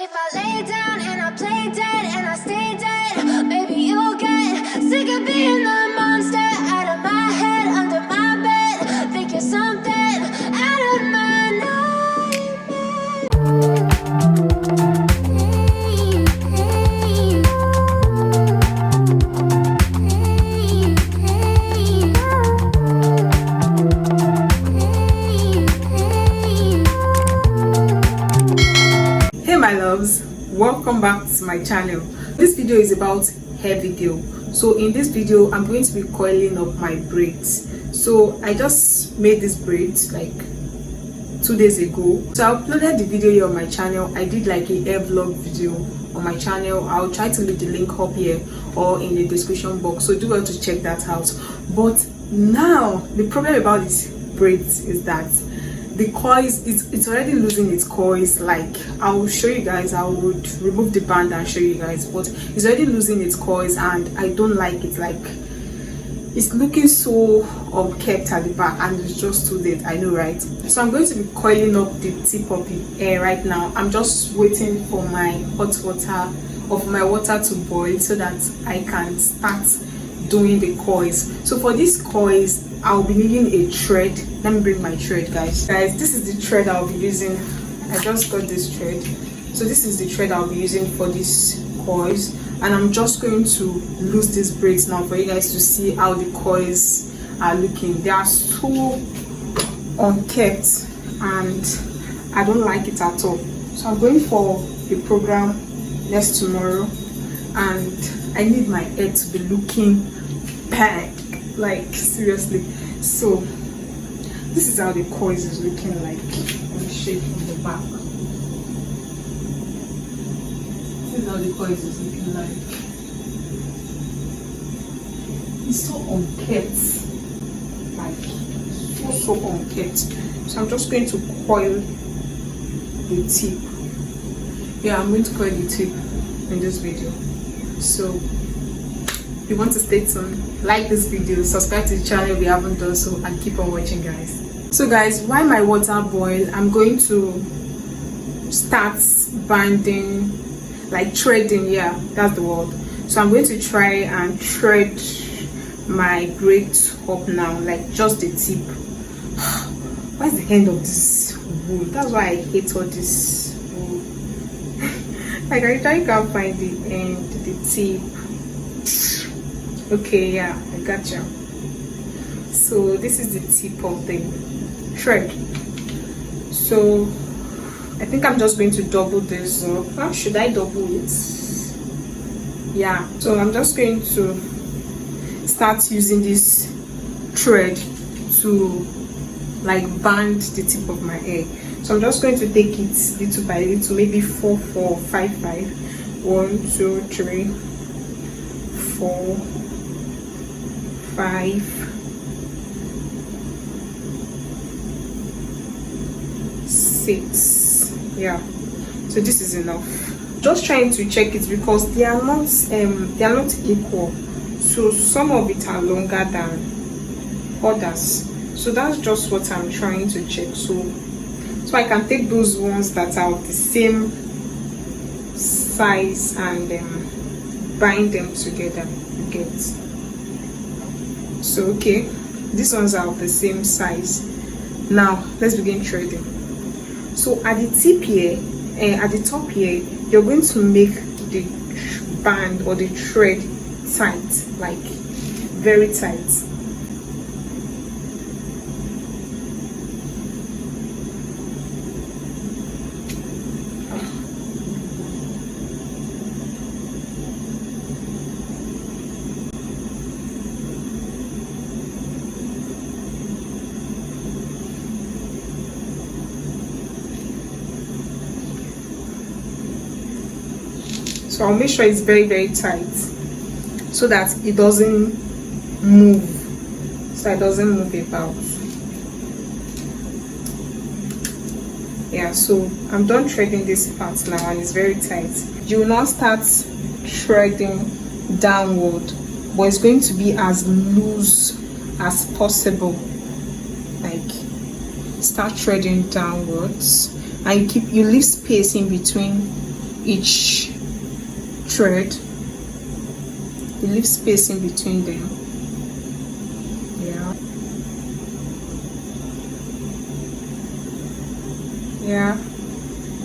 if I lay down and I play dead and I stay dead, maybe you'll get sick of being the monster out of my head, under my bed. Think you're something out of my My loves, welcome back to my channel. This video is about hair video. So in this video I'm going to be coiling up my braids. So I just made this braids like 2 days ago, so I uploaded the video here on my channel. I did like a hair vlog video on my channel. I'll try to leave the link up here or in the description box, so do well to check that out. But now the problem about these braids is that the coils, it's already losing its coils. Like I'll show you guys, I would remove the band and show you guys, but it's already losing its coils and I don't like it. Like it's looking so unkept at the back and it's just too late, I know, right? So I'm going to be coiling up the tip of the hair right now. I'm just waiting for my hot water, or for my water to boil, so that I can start doing the coils. So for these coils I'll be needing a thread. Let me bring my thread, guys. This is the thread I'll be using. I just got this thread, so this is the thread I'll be using for these coils, and I'm just going to loose these braids now for you guys to see how the coils are looking. They are so unkept and I don't like it at all. So I'm going for the program next tomorrow and I need my hair to be looking bang, like seriously. So this is how the coils is looking like. Let me show you from the back. This is how the coils is looking like. It's so unkept, like so unkept. So I'm just going to coil the tip. Yeah, I'm going to coil the tip in this video. So if you want to stay tuned, like this video, subscribe to the channel if you haven't done so, and keep on watching, guys. So guys, while my water boil, I'm going to start banding, like threading. Yeah, that's the word. So I'm going to try and thread my braids up now, like just the tip. What's the end of this wool? That's why I hate all this wool. Like I try, can't find the end, the tip. Okay, yeah, I got you. So this is the tip of the thread. So I think I'm just going to double this up. How should I double it? Yeah, so I'm just going to start using this thread to like band the tip of my hair. So I'm just going to take it little by little, maybe 4 4 5 5. 1 2 3 4 5 6. Yeah, so this is enough. Just trying to check it because they are not equal. So some of it are longer than others. So that's just what I'm trying to check. So I can take those ones that are of the same size and bind them together. You get? So okay, these ones are of the same size. Now let's begin threading. So at the tip here, at the top here, you're going to make the band or the thread tight, like very tight. So I'll make sure it's very tight so that it doesn't move, so it doesn't move about. Yeah, so I'm done threading this part now and it's very tight. You will now start threading downward, but it's going to be as loose as possible. Like start threading downwards and you leave space in between each thread. You leave space in between them. Yeah,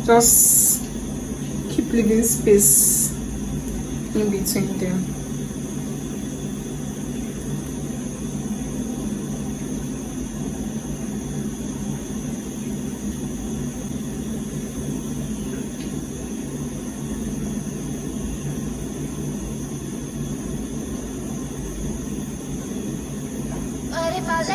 just keep leaving space in between them.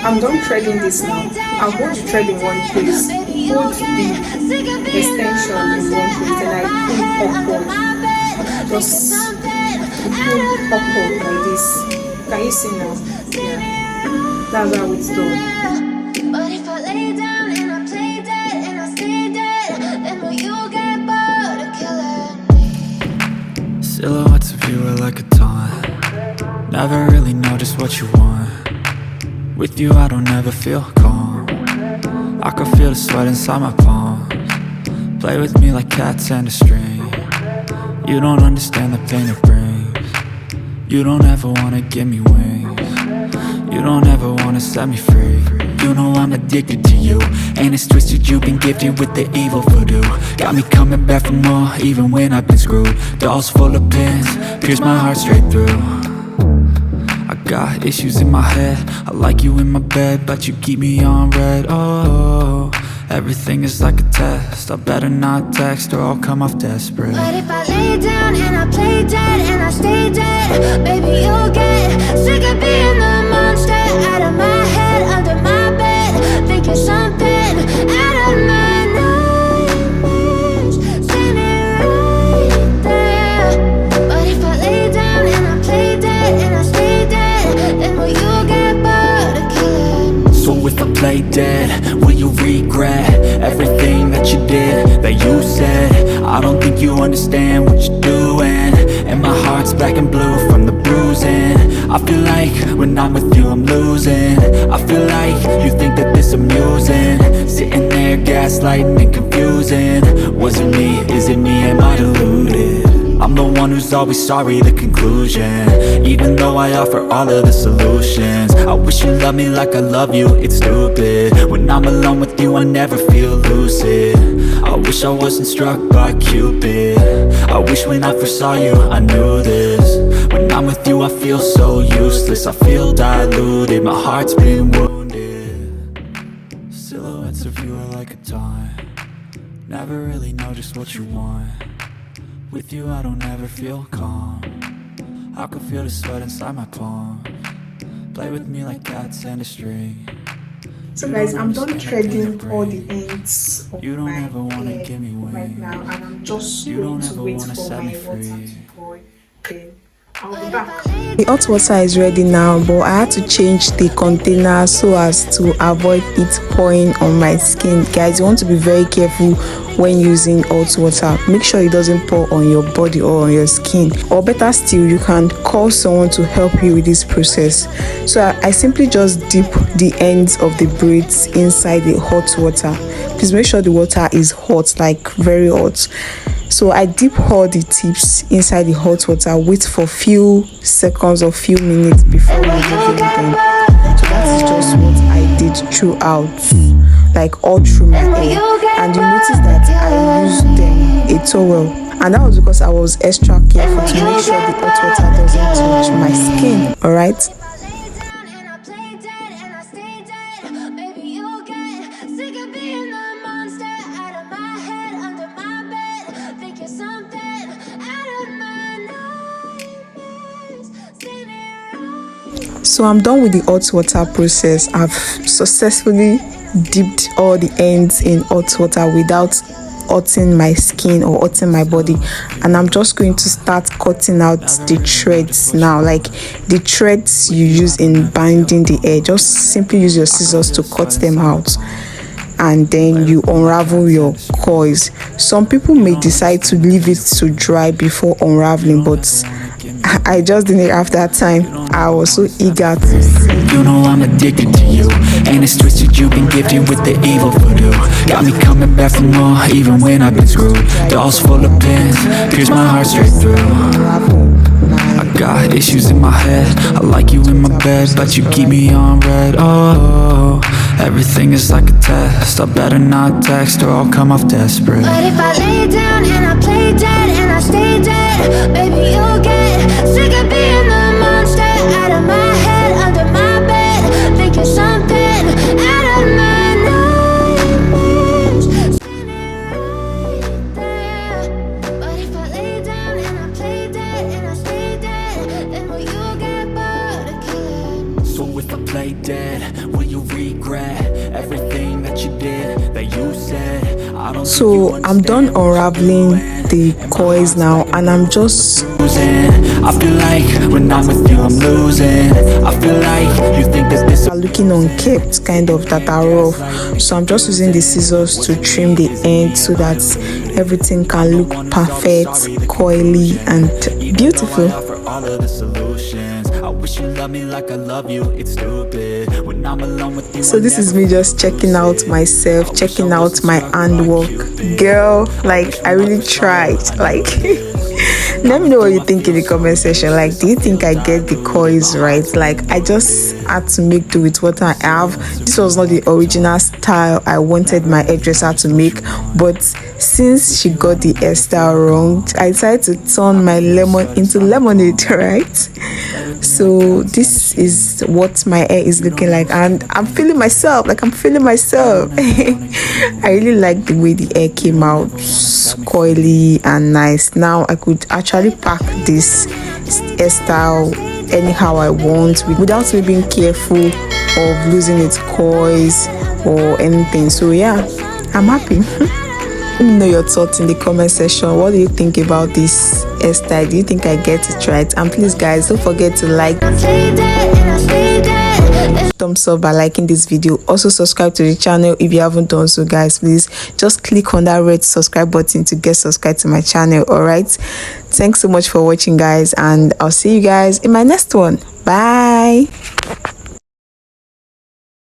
I'm done threading this now. I'm going to thread in one place, hold the extension in one place, and I pull upward. Just pull upward like this. Can you see now? Yeah. That's how it's done. But if I lay down and I play dead and I stay dead, then will you get bored of killing me? Silhouettes of you are like a taunt. Never really know just what you want. With you I don't ever feel calm. I can feel the sweat inside my palms. Play with me like cats and a string. You don't understand the pain it brings. You don't ever wanna give me wings. You don't ever wanna set me free. You know I'm addicted to you, and it's twisted, you've been gifted with the evil voodoo. Got me coming back for more, even when I've been screwed. Dolls full of pins, pierce my heart straight through. I got issues in my head, I like you in my bed, but you keep me on red. Oh, everything is like a test, I better not text or I'll come off desperate. But if I lay down and I play dead and I stay dead, baby you'll get sick of being the monster out of my head, under my bed, thinking something out of my nightmares, standing right there. But if I lay down and I play dead and I stay dead, then will you get bored of killing me? So if I play dead, will you regret everything that you did, that you said? I don't think you understand what you're doing, and my heart's black and blue from the bruising. I feel like when I'm with you I'm losing. I feel like you think that this amusing, sitting there gaslighting and confusing. Was it me? Is it me? Am I deluded? I'm the one who's always sorry, the conclusion, even though I offer all of the solutions. I wish you loved me like I love you, it's stupid. When I'm alone with you I never feel lucid. I wish I wasn't struck by Cupid. I wish when I first saw you I knew this. When I'm with you I feel so useless, I feel diluted, my heart's been wounded. Silhouettes of you are like a taunt. Never really know just what you want. With you I don't ever feel calm. I can feel the sweat inside my palms. Play with me like cats and a string. So guys, I'm done threading all the ends of my hair right now, and I'm just going to wait for my water to boil. Then I'll be back. The hot water is ready now, but I had to change the container so as to avoid it pouring on my skin. Guys, you want to be very careful when using hot water. Make sure it doesn't pour on your body or on your skin, or better still, you can call someone to help you with this process. So I simply just dip the ends of the braids inside the hot water. Please make sure the water is hot, like very hot. So I dip all the tips inside the hot water, wait for few seconds or few minutes before removing them. So that is just what I did throughout, like all through my hair. And you notice that I used a towel, and that was because I was extra careful to make sure the hot water doesn't touch my skin. All right. So I'm done with the hot water process. I've successfully dipped all the ends in hot water without hurting my skin or hurting my body, and I'm just going to start cutting out the threads now, like the threads you use in binding the hair. Just simply use your scissors to cut them out, and then you unravel your coils. Some people may decide to leave it to dry before unraveling, but I just didn't have that time. I was so eager to see You know I'm addicted to you, and it's twisted, you've been gifted with the evil voodoo. Got me coming back for more, even when I've been screwed. Dolls full of pins, pierce my heart straight through. I got issues in my head, I like you in my bed, but you keep me on red. Oh, everything is like a test, I better not text or I'll come off desperate. But if I lay down and I play dead and I stay dead, baby, you'll get sick of being the monster out of my head, under my bed, thinking something out of my nightmares. Standing right there. But if I lay down and I play dead and I stay dead, then will you get bored of killing? So if I play dead, will you regret everything that you did, that you said? I don't So I'm done unraveling the coils now, and I'm just losing. I feel like when I'm with you I'm losing. I feel like you think that this are looking unkept, kind of, that are rough. So I'm just using the scissors to trim the end so that everything can look perfect, coily and beautiful. for all of the solutions. I wish you loved me like I love you. It's stupid when I'm alone with you. So this is me just checking out myself, checking out my handwork. Girl, like, I really tried. Like, let me know what you think in the comment section. Like, do you think I get the coils right? Like, I just had to make do with what I have. This was not the original style I wanted my hairdresser to make, but since she got the hairstyle wrong, I decided to turn my lemon into lemonade, right? So this is what my hair is looking like, and I'm feeling myself. I really like the way the hair came out, coily and nice. Now I could actually pack this hairstyle anyhow I want without me being careful of losing its coils or anything. So yeah, I'm happy. Let me know your thoughts in the comment section. What do you think about this hairstyle? Do you think I get it right? And please guys, don't forget to like, thumbs up by liking this video. Also subscribe to the channel if you haven't done so, guys. Please just click on that red subscribe button to get subscribed to my channel. All right, thanks so much for watching, guys, and I'll see you guys in my next one. Bye.